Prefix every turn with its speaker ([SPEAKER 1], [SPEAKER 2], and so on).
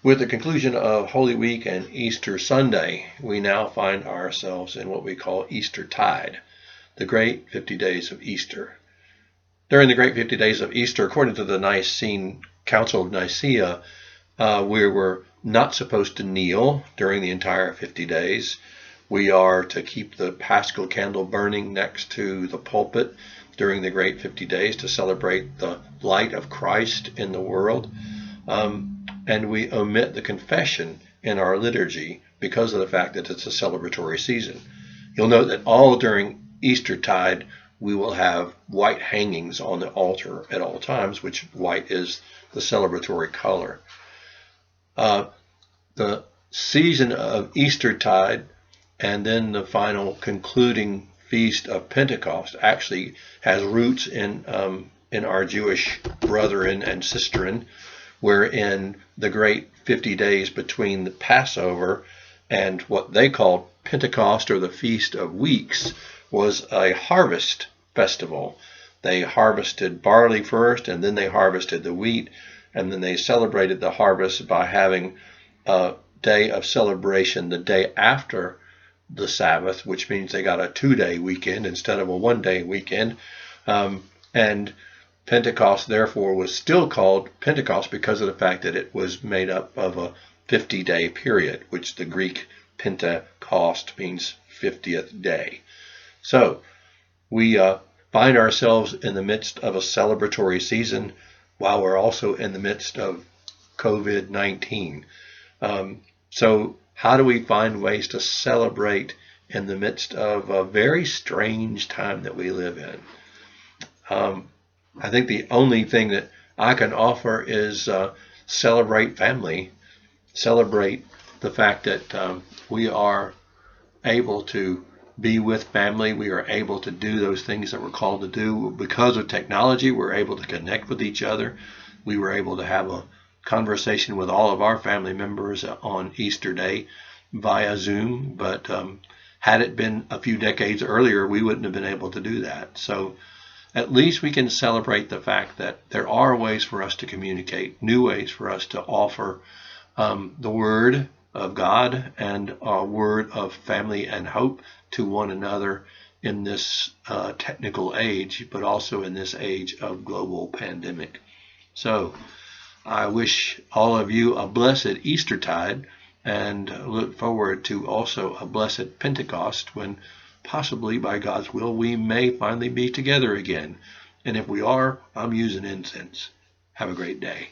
[SPEAKER 1] With the conclusion of Holy Week and Easter Sunday, we now find ourselves in what we call Eastertide, the great 50 days of Easter. During the great 50 days of Easter, according to the Nicene Council of Nicaea, we were not supposed to kneel during the entire 50 days. We are to keep the Paschal candle burning next to the pulpit during the great 50 days to celebrate the light of Christ in the world. And we omit the confession in our liturgy because of the fact that it's a celebratory season. You'll note that all during Eastertide, we will have white hangings on the altar at all times, which white is the celebratory color. The season of Eastertide and then the final concluding feast of Pentecost actually has roots in our Jewish brethren and sisterin, wherein the great 50 days between the Passover and what they called Pentecost, or the Feast of Weeks, was a harvest festival. They harvested barley first, and then they harvested the wheat, and then they celebrated the harvest by having a day of celebration the day after the Sabbath, which means they got a 2-day weekend instead of a 1-day weekend. And Pentecost, therefore, was still called Pentecost because of the fact that it was made up of a 50-day period, which the Greek Pentecost means 50th day. So we find ourselves in the midst of a celebratory season while we're also in the midst of COVID-19. So how do we find ways to celebrate in the midst of a very strange time that we live in? I think the only thing that I can offer is celebrate family, celebrate the fact that we are able to be with family. We are able to do those things that we're called to do. Because of technology, we're able to connect with each other. We were able to have a conversation with all of our family members on Easter Day via Zoom, but had it been a few decades earlier, we wouldn't have been able to do that. So at least we can celebrate the fact that there are ways for us to communicate, new ways for us to offer the Word of God and a word of family and hope to one another in this technical age, but also in this age of global pandemic. So I wish all of you a blessed Eastertide, and look forward to also a blessed Pentecost when possibly by God's will we may finally be together again. And if we are, I'm using incense. Have a great day.